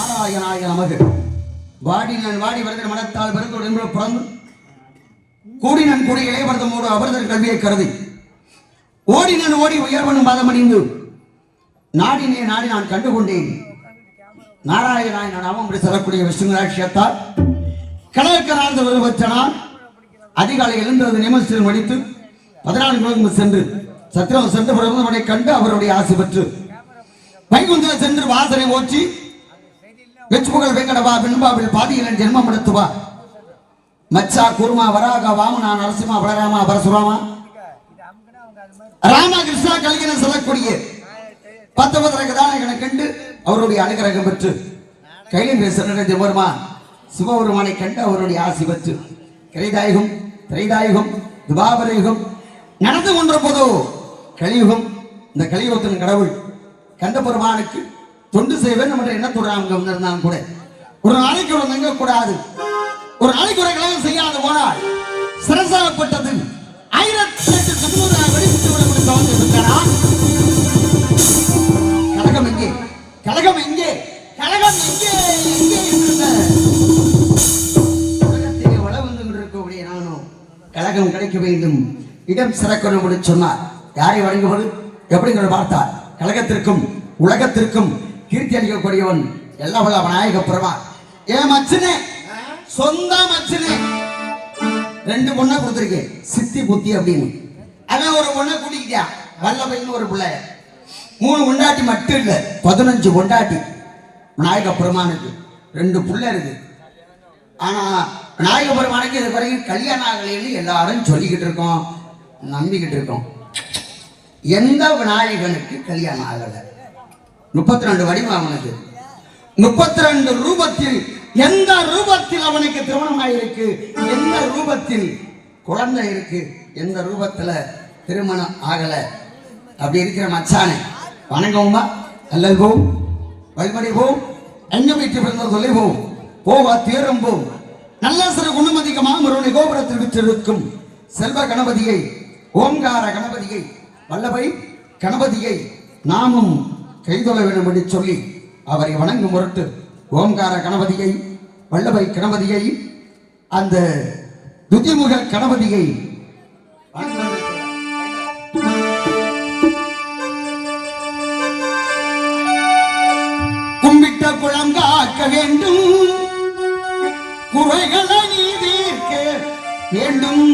நாராயணாய நமக. வாடி நான் வாடி வருகிற மனத்தால் வருந்தோடு என்று பிறந்து கூடி நான் கூடி இளையவர்தமோடு அவர்தன் கல்வியை கருதி ஓடி நான் ஓடி உயர்வனும் பாதமணிந்து நாடினே நாடி நான் கண்டுகொண்டேன். நாராயணாய் நான் அவன் சொல்லக்கூடிய விஷ்ணுராட்சியத்தால் கடற்கரார்ந்த ஒருவச்சனால் அதிகாலை எழுந்தது நியமத்தில் முடித்து 14 கிலோமீட்டர் சென்று சத்திரம் சென்று பிரபந்தவனை கண்டு அவருடைய ஆசை பெற்று வைகுந்தில சென்று வாசனை ஓற்றி வெச்சுபுகழ் வெங்கடவா வெண்பாவில் பாதியிலன் ஜென்மம் எடுத்துவா மச்சா குருமா வராக வாமனா நரசிம்மா பலராமா பரசுராமா ராமா கிருஷ்ணா கல்கின சொல்லக்கூடிய 19 தானங்களை கண்டு அவருடைய அனுகிரகம் பெற்று கையிலும் பேசுகிற ஜெபெருமான் சிவபெருமானை கண்டு அவருடைய ஆசி பெற்று கிரைதாயுகம் திரைதாயுகம் துபாபரயுகம் நடந்து கொன்ற போதோ கலியுகம். இந்த கலியுகத்தின் கடவுள் கண்ட பெருமானுக்கு தொண்டு செய்வேன் நம்ம எண்ணத்தோட அவங்க வந்திருந்தாலும் கூட ஒரு நாளைக்கு ஒரு தங்க கூடாது, ஒரு நாளைக்கு ஒரு கலகம் செய்யாது போனால் சிறசாகப்பட்டது 1800 வெடிவிட்டு விடக்கூடிய தவறு இருக்கிறா. கழகம் எங்கே, கழகம் எங்கே, கழகம் எங்கே எங்கே இருந்த உலகத்தை வளர்ந்து கொண்டிருக்கக்கூடிய நானும் கழகம் கிடைக்க வேண்டும், இடம் சிறக்கணும் என்று சொன்னார். யாரை வழங்குவது எப்படிங்கிற பார்த்தார். கழகத்திற்கும் உலகத்திற்கும் கீர்த்தி அளிக்கக்கூடியவன் எல்லாம் வல்ல விநாயக பெருமான். ஏன் மச்சனே, சொந்த மச்சனே 2 பொண்ணை கொடுத்துருக்கேன் சித்தி புத்தி அப்படின்னு. அவன் ஒரு பொண்ணை கூட்டிக்கிட்டான் வல்லபைன்னு ஒரு பிள்ளை. 3 கொண்டாட்டி மட்டும் இல்லை 15 கொண்டாட்டி. விநாயக பெருமானுக்கு 2 பிள்ளை இருக்கு. ஆனா விநாயக பெருமானுக்கு இது வரைக்கும் கல்யாணம் ஆகலைன்னு எல்லாரும் சொல்லிக்கிட்டு இருக்கோம், நம்பிக்கிட்டு இருக்கோம். எந்த விநாயகனுக்கு கல்யாணம் ஆகல? 32 வடிவம் அவனுக்கு, 32 ரூபத்தில் எந்த ரூபத்தில் அவனுக்கு திருமணம் ஆயிருக்கு, எந்த ரூபத்தில் குழந்தை இருக்கு, எந்த ரூபத்துல திருமணம் ஆகல? அப்படி இருக்கிற மச்சானே வணங்கவுமா அல்லல் போம் வழிமடைவோம் எங்க வீட்டு பிறந்த தொலைவோம் போவா தேரும்போம் நல்ல சிறு குணமதிக்க மாமருணை கோபுரத்தில் விற்றிருக்கும் செல்வ கணபதியை ஓம்கார கணபதியை வல்லபை கணபதியை நாமும் கைதொழ வேண்டும் என்று சொல்லி அவரை வணங்கும் பொருட்டு ஓம்கார கணபதியை வல்லபை கணபதியை அந்த துதிமுக கணபதியை கும்பிட்ட குளம் காக்க வேண்டும், குறைகளை நீ தீர்க்க வேண்டும்.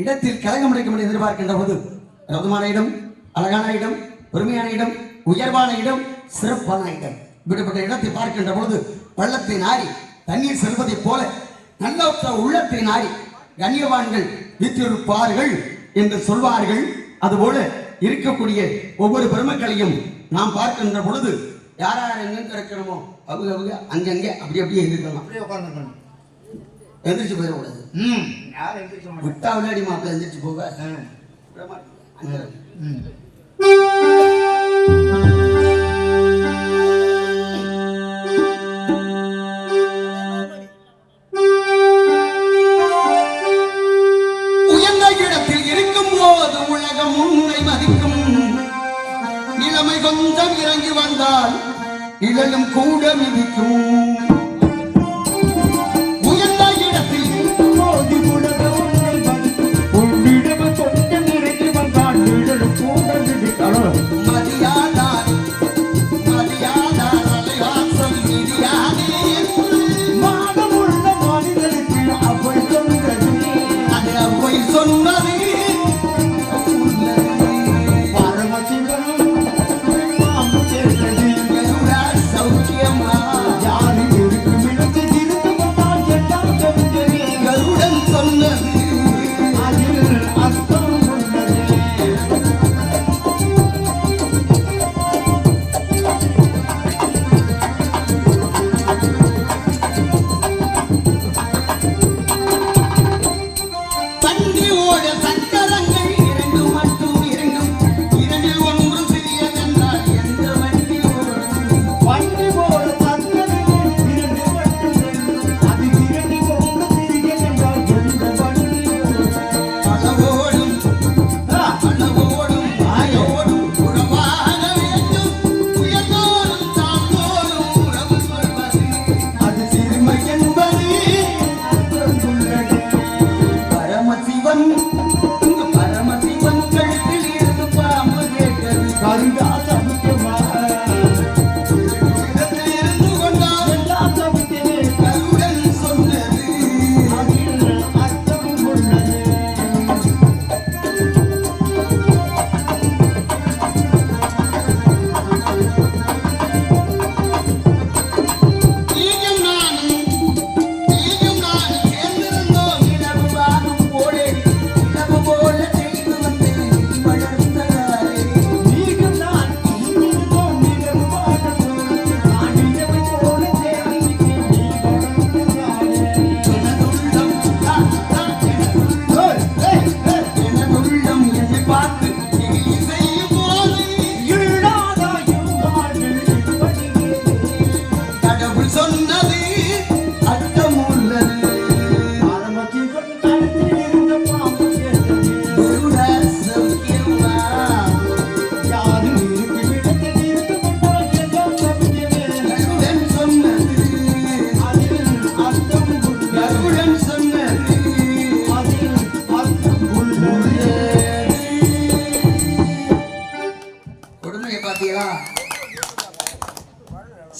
இடத்தில் கலகம் அடைக்கும் என்று எதிர்பார்க்கின்ற போது ரதமான இடம், அழகான இடம், பெருமையான இடம், உயர்வான இடம், சிறப்பான இடம், இப்படிப்பட்ட இடத்தை பார்க்கின்ற பொழுது பள்ளத்தை நாடி தண்ணீர் செல்வதைப் போல நல்ல உள்ளத்தை நாடி கண்ணியவான்கள் வீற்றிருப்பார்கள் என்று சொல்வார்கள். அதுபோல இருக்கக்கூடிய ஒவ்வொரு பெருமக்களையும் நாம் பார்க்கின்ற பொழுது யார் யார் எங்க இருக்கணுமோ அவங்க அங்கங்கே அப்படியே இருக்கலாம். எந்திரிச்சு போயிடக்கூடாது. விட்டா விளையாடி மாப்பிள்ள எந்திரிச்சு போக உயர்ந்த இடத்தில் இருக்கும் போது உலகம் உன்னை மதிக்கும். நிலைமை கொஞ்சம் இறங்கி வந்தால் நிழலும் கூட மிதிக்கும்.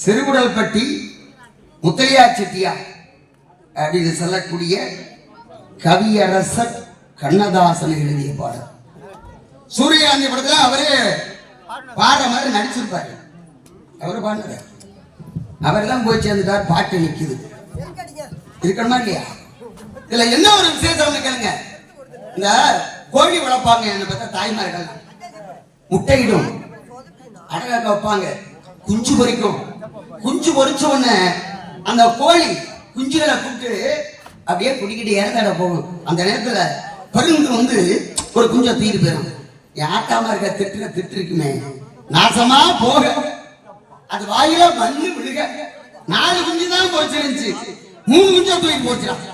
சிறுகுடல்பட்டி முத்தையா செட்டியார் அப்படின்னு சொல்லக்கூடிய கவியரசர் கண்ணதாசன் எழுதிய பாடல். சூரியகாந்தி படத்துல அவரே பாடுற மாதிரி நடிச்சிருப்பாரு. அவரு பாடுற அவரெல்லாம் போய் சேர்ந்துட்டார். பாட்டு நிக்குது இருக்கணுமா இல்லையா? இதுல என்ன ஒரு விசேஷம் கேளுங்க. இந்த கோழி வளர்ப்பாங்க என்ன பார்த்தா தாய்மார்கள் முட்டையிடும், அடகாக்க வைப்பாங்க, குஞ்சு பொறிக்கும். குஞ்சு பொறிச்ச உடனே அந்த கோழி குஞ்சுகளை கூப்பிட்டு அப்படியே குடிக்கிட்டு இறந்தாட போகும். அந்த நேரத்துல பருந்து வந்து ஒரு குஞ்சை தூக்கிட்டு போயிடும். யாட்டாம இருக்க திட்டு இருக்குமே நாசமா போக, அது வாயில மண்ணு விழுக. 4 குஞ்சு தான் பொறிச்சிருந்துச்சு, 3 குஞ்சா தூக்கி போச்சுறான்.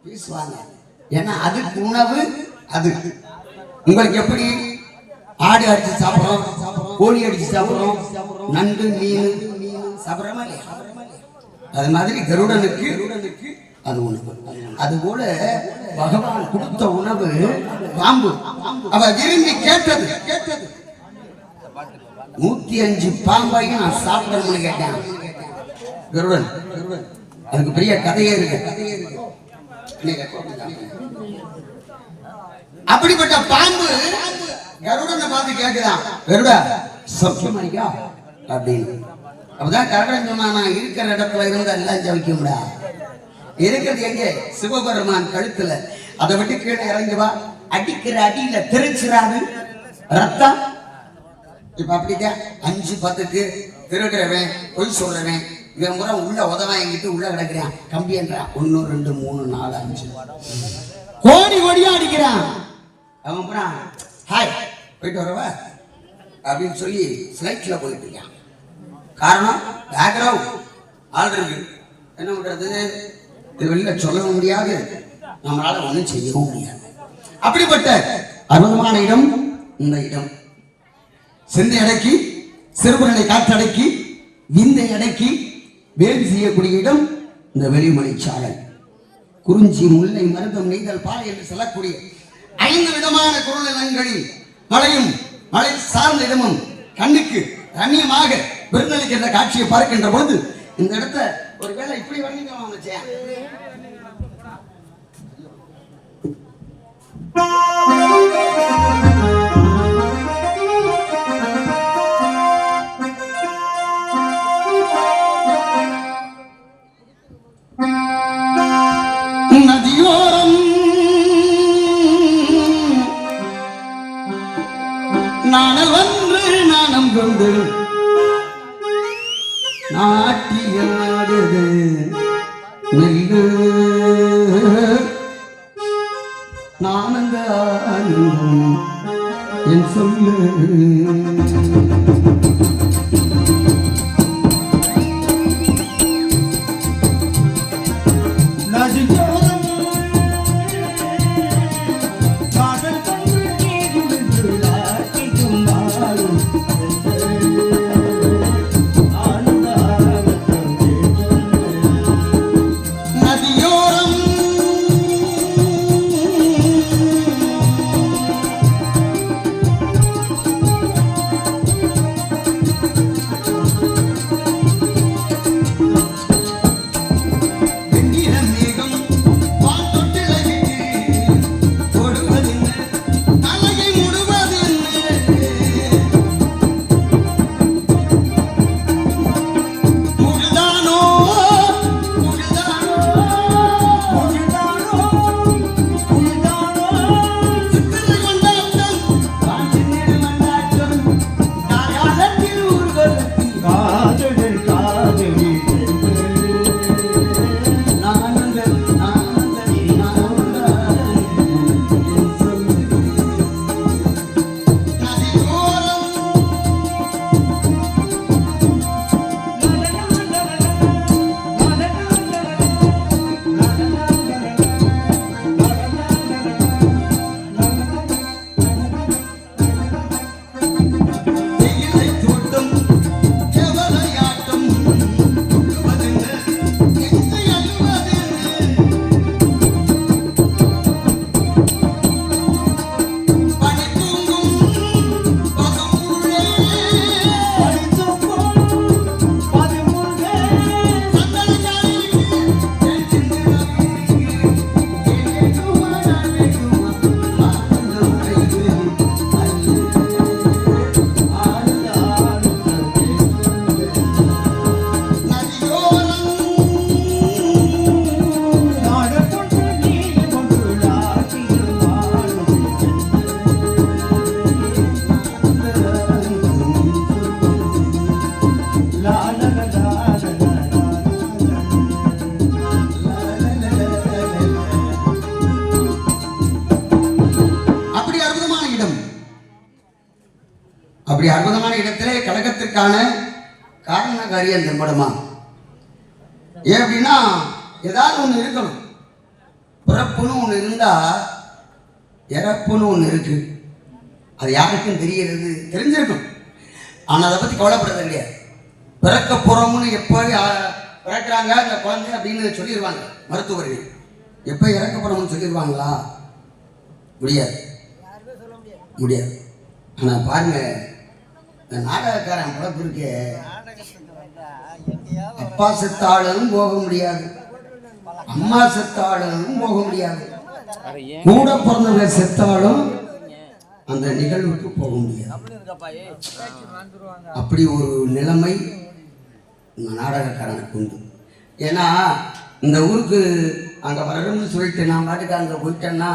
பேசுவாங்க ஏன்னா அதுக்கு உணவு. அது உங்களுக்கு எப்படி ஆடு அடிச்சு சாப்பிடுறோம், கோழி அடிச்சு சாப்பிடுறோம், நண்டு மீன் சாப்பிடுறோமா இல்லையா? அது மாதிரி கருடனுக்கு அது உணவு. அது போல பகவான் கொடுத்த உணவு பாம்பு. அவ விரும்பி கேட்டது 105 பாம்பையும் நான் சாப்பிடணும்னு கேட்டேன் கருடன். அதுக்கு பெரிய கதையே இருக்கு. அப்படிப்பட்ட பாம்பு கருடனை பார்த்து கேட்குதான், கருடா சௌக்கியமானிக்கா அப்படின்னு. அப்பதான் கருடன் சொன்னா, நான் இருக்கிற இடத்துல இருந்து எல்லாம் ஜவிக்கும்டா. இருக்கிறது எங்க? சிவபெருமான் கழுத்துல. அதை விட்டு கீழே இறங்கி வா, அடிக்கிற அடியில தெரிச்சிடாது ரத்தம். இப்ப அப்படித்தான் 5-10க்கு திருடுறவன், பொய் சொல்றவன், இவன் முறை உள்ள உதவாங்கிட்டு உள்ள கிடக்குறான், கம்பி என்றான் 1 2 3 4 5 கோடி கோடியா அடிக்கிறான். அவன் போறான், ஹாய் போயிட்டு வரவா அப்படின்னு சொல்லி ஃபிளைட்ல போயிட்டு இருக்கான். காரணம் பேக்ரவுண்ட் ஆள் இருக்கு. என்ன பண்றது? இது வெளியில சொல்லவும் முடியாது, நம்மளால ஒன்றும் செய்யவும் முடியாது. அப்படிப்பட்ட அற்புதமான இடம் இந்த இடம். சிந்தை அடக்கி, சிறுபுரனை காற்றடக்கி, விந்தை அடக்கி வேள்வி செய்யக்கூடிய இடம் இந்த வெளிமலை சாலை. குறிஞ்சி, முல்லை, மருதம், நெய்தல், பாலை என்று சொல்லக்கூடிய 5 விதமான குறுநிலங்களில் மலையும் மலை சார்ந்த இடமும் கண்ணுக்கு ரம்மியமாக விருந்தளிக்கின்ற காட்சியை பார்க்கின்ற பொழுது இந்த இடத்தை ஒரு வேளை இப்படி வர்ணிக்கலாம் வச்சேன். நதியோரம் நாணல் ஒன்று நாணம் கொண்டு நாட்டியாடுது நெல்லு நானந்த ஆனந்தம் என் சொல்லு. அப்படி அற்புதமான இடத்திலே கழகத்திற்கான காரண காரியம் தென்படுமா? ஏன் அப்படின்னா ஏதாவது ஒன்று இருக்கணும். பிறப்புன்னு ஒன்று இருந்தா இறப்புன்னு ஒன்று இருக்கு. அது யாருக்கும் தெரிஞ்சிருக்கும். ஆனால் அதை பற்றி கவலைப்படுறது கிடையாது. பிறக்க போறோம்னு எப்போ பிறக்கிறாங்க அந்த குழந்தை அப்படின்னு சொல்லிடுவாங்க மருத்துவர்கள். எப்போ இறக்க போறோம்னு சொல்லிடுவாங்களா? முடியாது. ஆனால் பாருங்க, இந்த நாடகக்காரன் பிறப்பு இருக்கு, அப்பா செத்தாலும் போக முடியாது, அம்மா செத்தாலும் போக முடியாது. கூட பிறந்தவங்க செத்தாலும் அந்த நிகழ்வுக்கு போக முடியாது. அப்படி ஒரு நிலைமை இந்த நாடகக்காரனுக்கு உண்டு. ஏன்னா இந்த ஊருக்கு அங்கே வரணும்னு சொல்லிட்டு நான் பாட்டுக்கு அங்கே போயிட்டேன்னா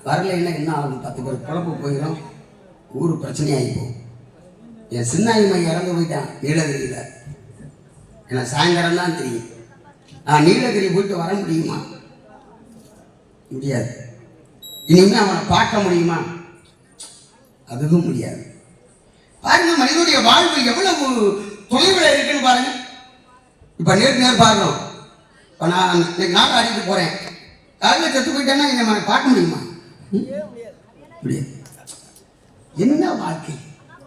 வரலைன்னா என்ன ஆகும்? 10 பேர் குழம்பு போயிடும், ஊர் பிரச்சனையாகி போகும். என் சின்னாயிமை இறந்து போயிட்டான் நீலகிரியில். எனக்கு சாயந்தரம் தான் தெரியும். நான் நீலகிரி போயிட்டு வர முடியுமா? முடியாது. இனிமேல் அவனை பார்க்க முடியுமா? அதுவும் முடியாது. பாருங்க, மனிதனுடைய வாழ்வு எவ்வளவு தொலைவில் இருக்குன்னு பாருங்க. இப்போ நேர் பார்க்கணும். இப்போ நான் இன்னைக்கு நாள் ஆடிட்டு போகிறேன், காலையில் செத்து போயிட்டேன்னா என்னை பார்க்க முடியுமா? முடியாது. என்ன வாழ்க்கை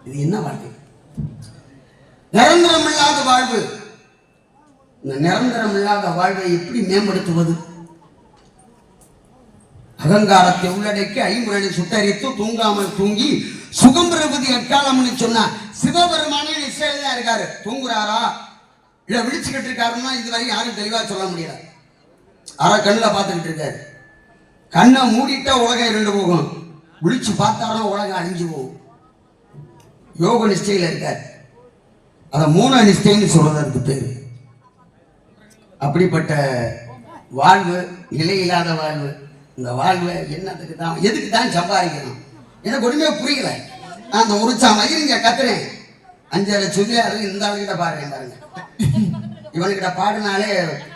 இது? என்ன வாழ்க்கை? நிரந்தரம் இல்லாத வாழ்வு. இந்த நிரந்தரம் இல்லாத வாழ்வை எப்படி மேம்படுத்துவது? அகங்காரத்தை உள்ளடக்கி ஐம்புலனை சுட்டரித்து தூங்காமல் தூங்கி சுகம் பெறுவது எக்காலம்னு சொன்னா சிவபெருமானே நிச்சயம் தான் இருக்காரு. தூங்குறாரா இல்ல விழிச்சுக்கிட்டு இருக்காருன்னா இதுவரை யாரும் தெளிவா சொல்ல முடியல. அரை கண்ணில் பார்த்துக்கிட்டு இருக்காரு. கண்ணை மூடிட்டா உலகம் இரண்டு போகும், விழிச்சு பார்த்தாலும் உலகம் அழிஞ்சு போகும். யோக நிஷ்டையில் இருக்கார். அதை மூண நிஷ்டைன்னு சொல்றதற்கு பேரு. அப்படிப்பட்ட வாழ்வு நிலையில்லாத வாழ்வு. இந்த வாழ்வை என்னத்துக்கு தான், எதுக்கு தான் சம்பாதிக்கணும்? எனக்கு ஒன்றுமே புரியல. நான் அந்த உரிச்சா மயிர் இங்கே கத்துறேன், 5 சொல்லி அது இந்த ஆளுகிட்ட பாடுறேன் பாருங்க. இவனுக்கிட்ட பாடினாலே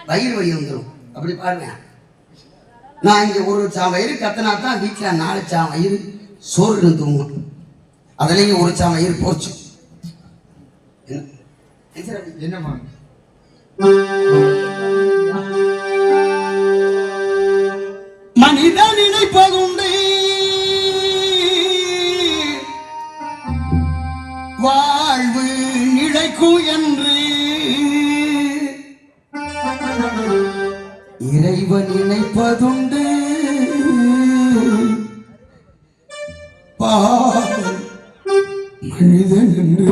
வயிறு வலி வந்துடும், அப்படி பாடுவேன். நான் இங்கே ஒரு வயிறு கத்தினா தான் வீட்டில் 4 வயிறு சோறு தூங்கும். அதுலேயும் ஒரு வயிறு போச்சு. என்னம்மா மனித நினைப்பதுண்டு வாழ்வு நிலைக்கும் என்று, இறைவன் நினைப்பதுண்டு பாவம் மனிதன் என்று.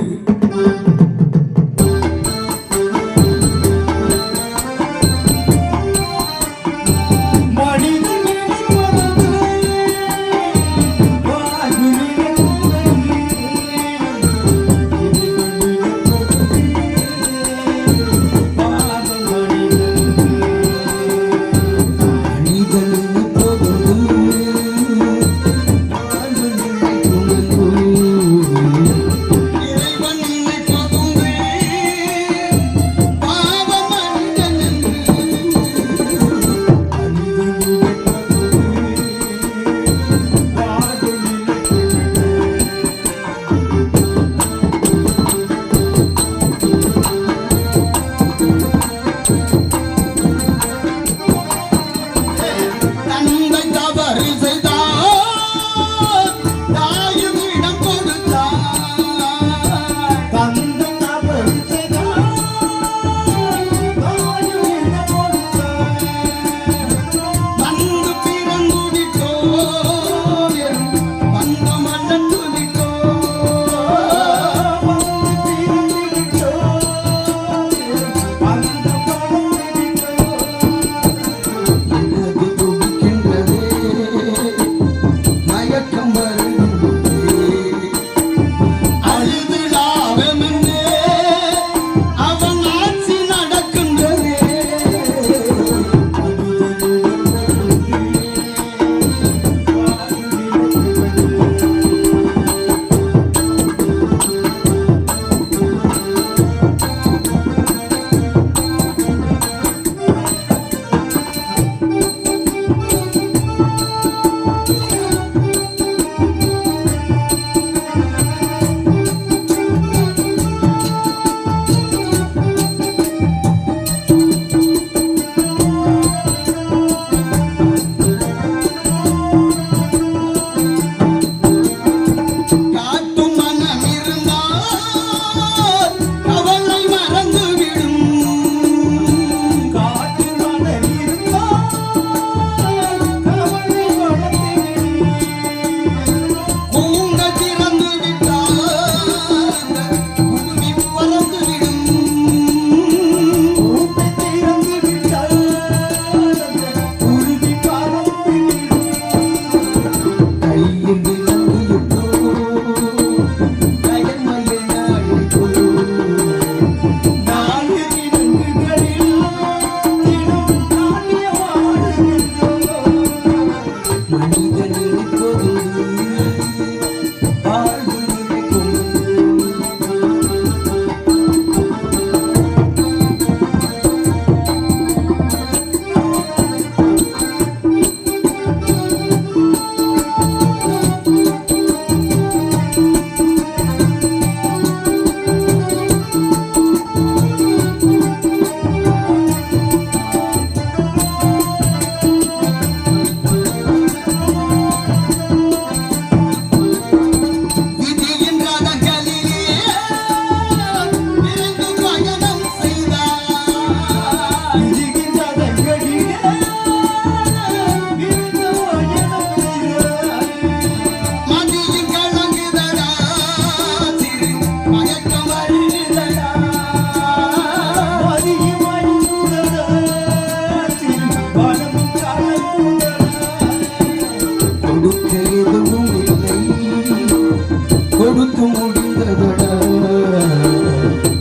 கொடுத்து முடிந்ததட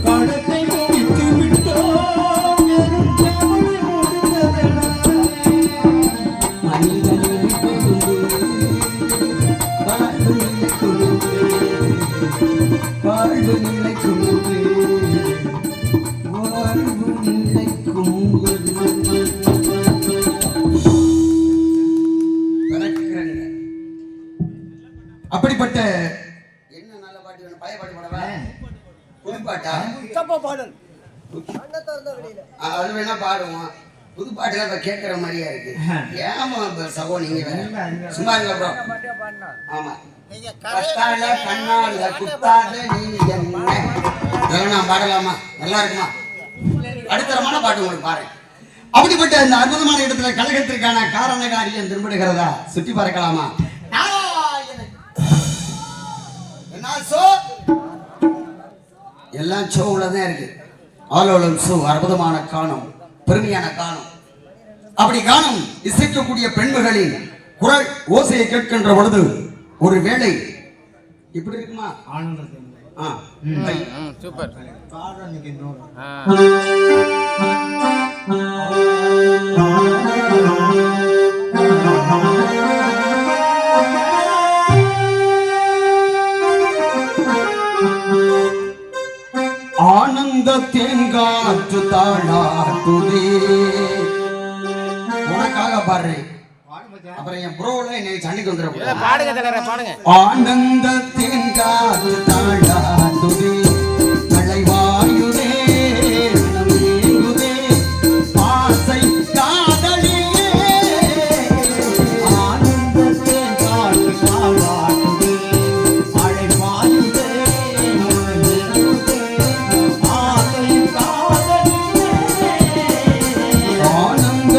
கடத்தை முடித்து விட்டோம் மனிதனை கொண்டு வாழ்வு நிலைக்கும் அப்படிப்பட்ட என்ன நல்ல பாட்டு வேணும்? பழைய பாட்டு பாடவா? புது பாட்டா? பாடல் அது வேணா பாடுவோம். புது பாட்டுல இப்ப கேட்கிற மாதிரியா இருக்கு. ஏமா சகோ நீங்க சும்மா இருங்க ப்ரோ. ஆமா கஷ்டால கண்ணால குத்தாத நீ என்ன இதெல்லாம் பாடலாமா? நல்லா இருக்குமா? அடுத்தரமான பாட்டு உங்களுக்கு பாரு. அப்படிப்பட்ட இந்த அற்புதமான இடத்துல கழகத்திற்கான காரண காரியம் திரும்பிடுகிறதா? சுற்றி பார்க்கலாமா? எல்லாம் ஷோவுலதான் இருக்கு. ஆலோலம் ஷோ அற்புதமான காணும், பெருமையான காணும். அப்படி காணும் இசைக்கக்கூடிய பெண்மகளின் குரல் ஓசையை கேட்கின்ற பொழுது ஒரு வேளை இப்படி இருக்குமா? சூப்பர். ஆனந்த தேங்காற்று தாளாட்டுதே உனக்காக பாடுறேன். அப்புறம் என் ப்ரோல என்னை சண்டைக்கு வந்துடும். பாடுங்க தலைவரே, பாடுங்க. ஆனந்த தேங்காற்று தாளாட்டுதே மழைவாயுதே நம்பியுதே ஆசை காதலியே. ஆனந்த தேங்காற்று தாளாட்டுதே மழைவாயுதே ஆசை காதலியே. ஆனந்த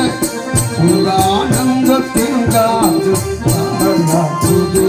ஆனந்த தேங்காற்று தாளாட்டுதே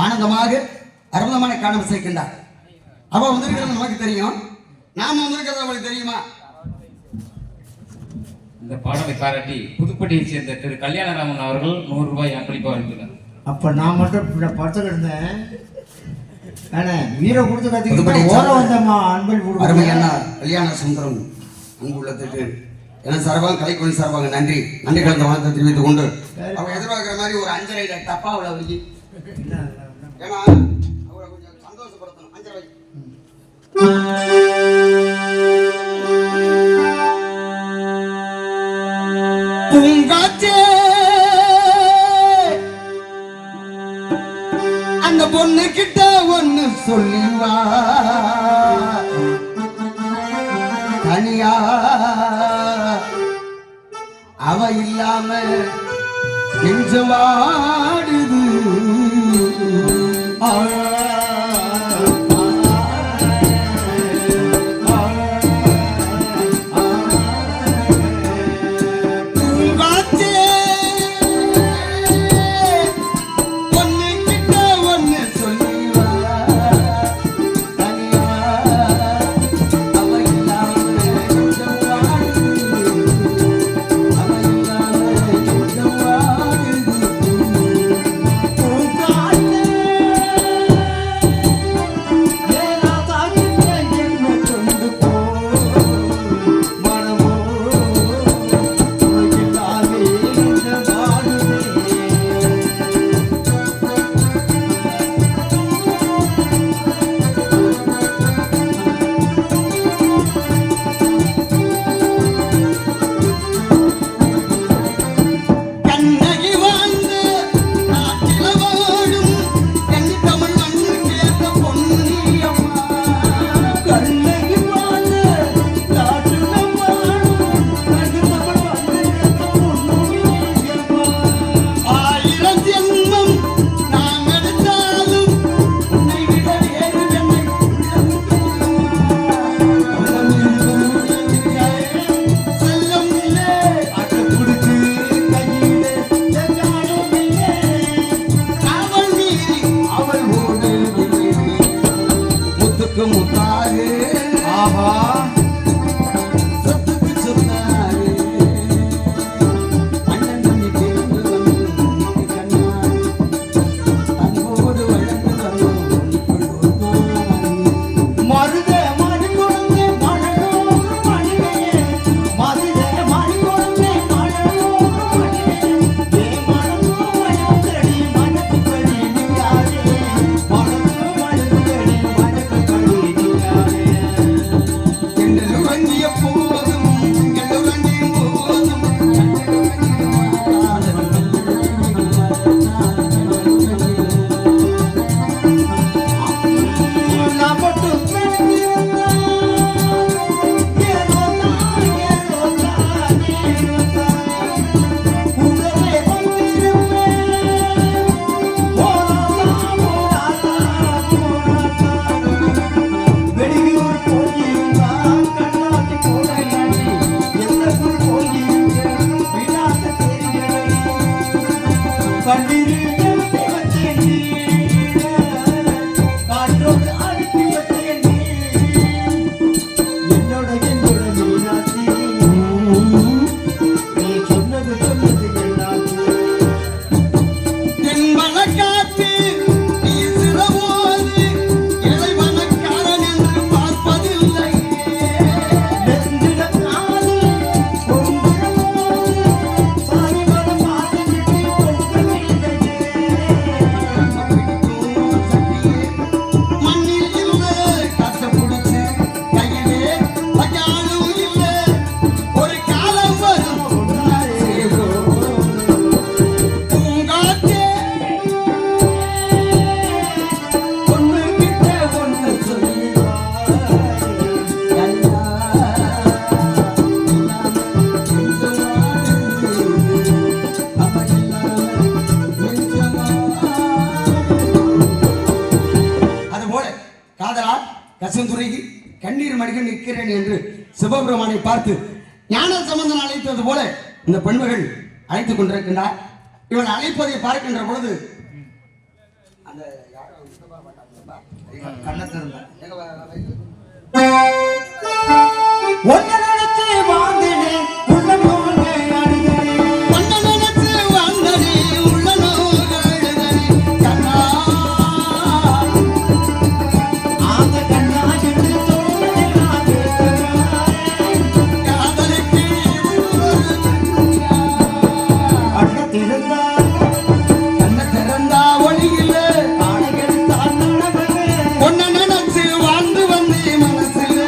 ஆனந்தமாக அற்புதமான காணம் சேர்க்கின்றார். அவ வந்திருக்கிறது நமக்கு தெரியும், நாம வந்திருக்கிறது அவளுக்கு தெரியுமா? இந்த பாடலை பாராட்டி புதுப்பட்டியை சேர்ந்த திரு கல்யாணராமன் அவர்கள் 100 ரூபாய் அன்பளிப்பாக அளித்துள்ளார். அப்ப நான் மட்டும் படத்துக்கு இருந்தேன். வீர கொடுத்து கத்திக்கிட்டு அருமையான கல்யாண சுந்தரம் அன்புள்ளத்துக்கு என சார்பாக கலைக்குழு சார்பாக நன்றி கலந்த வணக்கத்தை தெரிவித்துக் கொண்டு அவங்க எதிர்பார்க்கிற மாதிரி ஒரு 5.5 டப்பா அவளை வச்சு ஏன்னா அவளை கொஞ்சம் சந்தோஷப்படுத்தணும். 5.5 பூங்காற்றே பொண்ணு கிட்ட ஒண்ணு சொல்லி வா தனியா அவ இல்லாம நெஞ்சமாடுது கசந்துருகி கண்ணீர் மடிக நிற்கிறேன் என்று சிவபெருமானை பார்த்து ஞான சம்பந்தன் அழைத்தது போல இந்த பெண்மகள் அழைத்துக் கொண்டிருக்கின்றார். இவன் அழைப்பதை பார்க்கின்ற பொழுது அந்த கண்ணத்திருந்த வாழ்ந்து வந்து மனசில்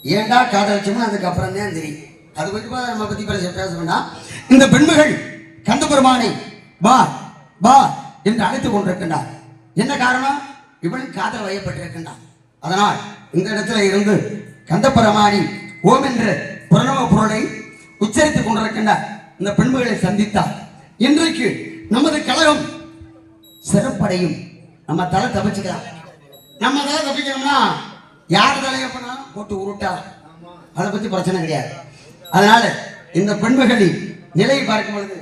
ஏன்டா காதலிச்சோம்னு அதுக்கப்புறம் தான் தெரியும். அது கொஞ்சம் நம்ம பத்தி பேச வேண்டாம். இந்த பெண்மகள் கந்தபெருமானை வா வா என்று அழைத்துக் கொண்டிருக்கின்றார். என்ன காரணம்? இவன் காதல் வயப்பட்டிருக்கின்றான். அதனால் இந்த இடத்துல இருந்து கந்தபெருமானி ஓம் என்ற பிரணவ பொருளை உச்சரித்துக் கொண்டிருக்கின்றார். இந்த பெண்மகளை சந்தித்தார். இன்றைக்கு நமது கழகம் சிறப்படையும். நம்ம தலை தப்பிச்சுக்கலாம். நம்ம தலை தப்பிக்கணும்னா யார் தலையை பண்ணாலும் போட்டு உருட்டா, அதை பத்தி பிரச்சனை கிடையாது. அதனால இந்த பெண்மகளின் நிலையை பார்க்கும் பொழுது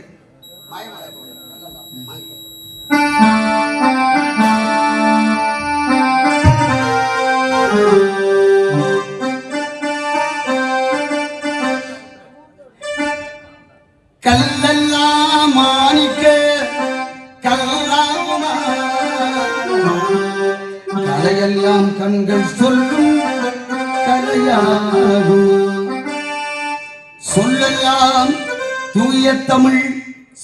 கல்லெல்லாம் மாணிக்க கல்லாமா, கலையெல்லாம் கண்கள் சொல்லும் கலையாகும், சொல்லெல்லாம் தூய தமிழ்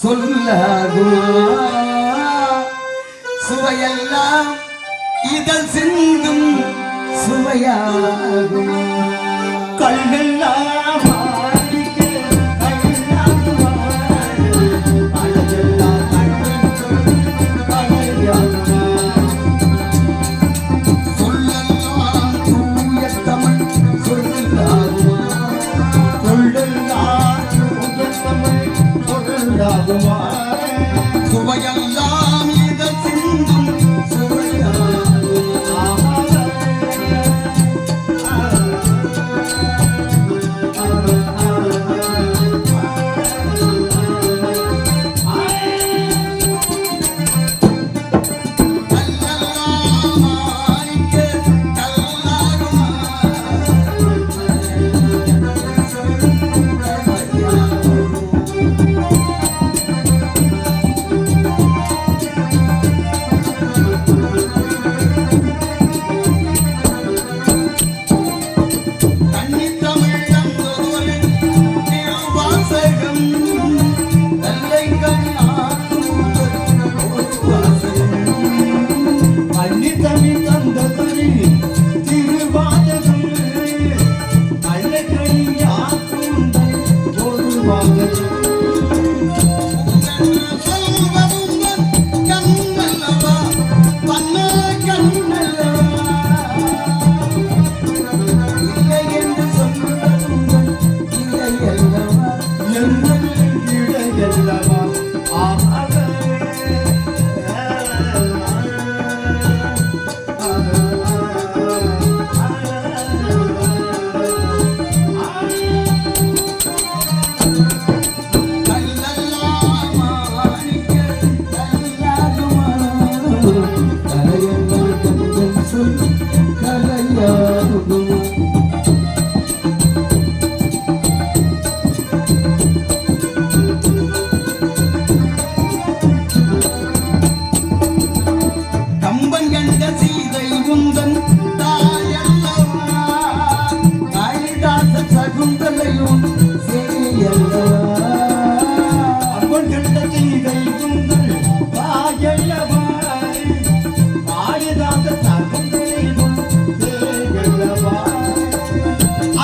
சொல்லாகும், சுவையெல்லாம் இதழ் சிந்தும் சுவையாகும், கல்லெல்லாம் சுவையெல்லாம் இதழ் சிந்தும்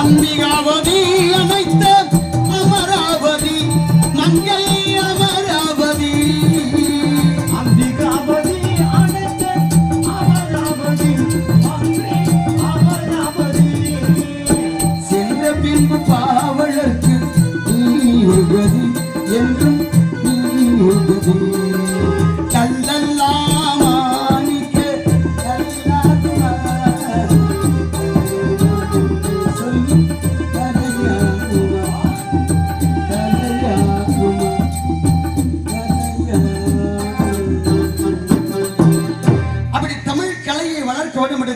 அம்பிகாவதி அனைத்த அமராவதி நங்கை அமராவதி, அம்பிகாவதி அனைத்த அமராவதி அமராவதி, சென்ற பின்பு பாவலர்க்கு நீ உகதி என்றும் நீ உகதி, கல்லெல்லாம்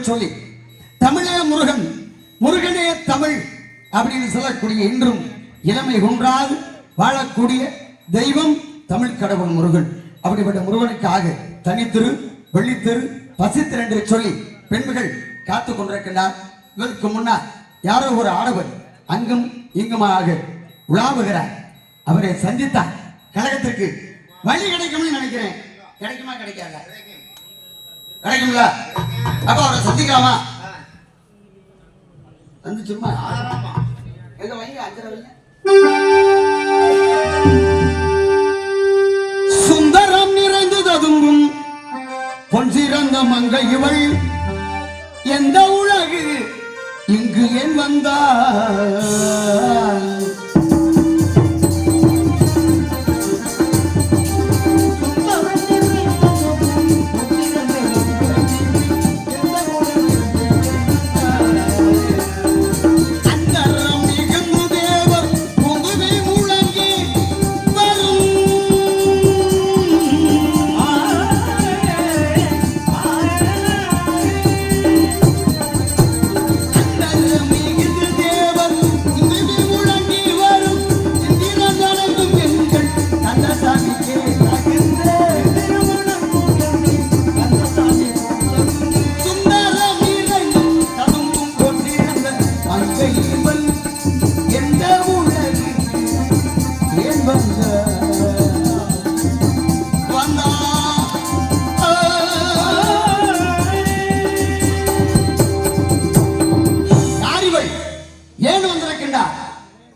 சொல்லி தமிழே முருகன், முருகனே தமிழ் அப்படின்னு சொல்லக்கூடிய இன்றும் இளமை குன்றாது வாழக்கூடிய தெய்வம் தமிழ் கடவுள் முருகன். அப்படிப்பட்ட முருகனுக்காக தனித்திரு வெள்ளித்திரு பசித்திரு என்று சொல்லி பெண்கள் காத்துக் கொண்டிருக்கின்றார். இதற்கு முன்னால் யாரோ ஒரு ஆடவர் அங்கும் இங்குமாக உலாவுகிறார். அவரை சந்தித்தார். கழகத்திற்கு வழி கிடைக்கும்னு நினைக்கிறேன். கிடைக்குமா கிடைக்காதா? கிடைக்கும்ல? அப்ப அவரை சந்திக்கலாமா? வந்து சும்மா எங்க வைங்க அஞ்சரை வைங்க. சுந்தரம் நிறைந்து ததுங்கும் பொன் சிறந்த மங்கை இவள் எந்த உலகு இங்கு ஏன் வந்தாள்?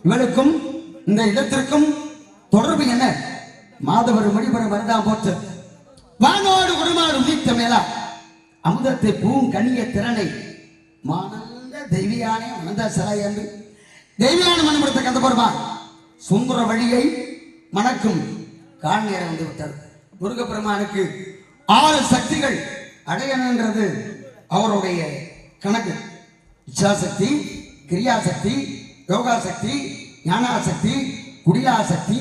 இவளுக்கும் இந்த இடத்திற்கும் தொடர்பு என்ன? மாதவர் மணிபர மருதாம் போற்று வானோடு குருமாடு உதித்த மேலா அமுதத்தை பூங்கனிய திறனை மானந்த தெய்வியானே மனந்த சிலை என்று தெய்வியான மனப்படுத்த கந்த போர்மா சுந்தர வழியை மணக்கும் கால் நேரம் வந்து விட்டது. முருகப்பெருமானுக்கு 6 சக்திகள் அடையணுன்றது அவருடைய கணக்கு. இச்சாசக்தி, கிரியாசக்தி, யோகா சக்தி, ஞானாசக்தி, குடிலாசக்தி,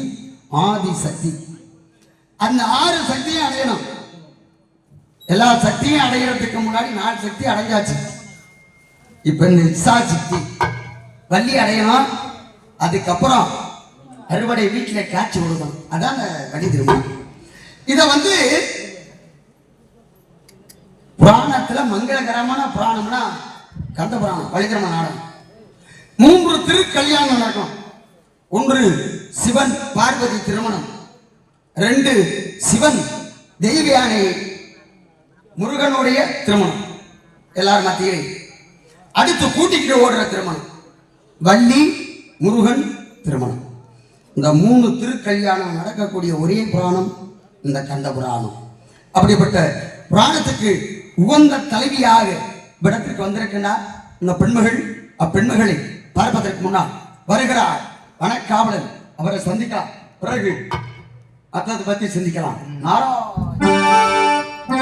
ஆதிசக்தி. அந்த 6 சக்தியும் அடையணும். எல்லா சக்தியும் அடைகிறதுக்கு முன்னாடி 4 சக்தி அடைஞ்சாச்சு. இப்ப இந்த இச்சாசக்தி வள்ளி அடையணும். அதுக்கப்புறம் அறுவடை வீட்டில் காட்சி விடுதணும். அதான் வழி திருமணம். இதை வந்து புராணத்துல மங்களகரமான புராணம்னா கந்த புராணம், வழிதிரம நாடகம். 3 திருக்கல்யாணம் நடக்கும். 1 சிவன் பார்வதி திருமணம், 2 சிவன் தெய்வயானை முருகனுடைய திருமணம் எல்லாரும் மத்தியிலே. அடுத்து கூட்டிக்கிட்டு ஓடுற திருமணம் வள்ளி முருகன் திருமணம். இந்த 3 திருக்கல்யாணம் நடக்கக்கூடிய ஒரே புராணம் இந்த கந்த புராணம். அப்படிப்பட்ட புராணத்துக்கு உகந்த தலைவியாக விடத்திற்கு வந்திருக்கின்றார் இந்த பெண்மகள். அப்பெண்மகளை பார்ப்பதற்கு முன்னால் வருகிறார் வனக்காவலன். அவரை சந்திக்கலாம். பிறகு மற்றதை பற்றி சிந்திக்கலாம். நாராயண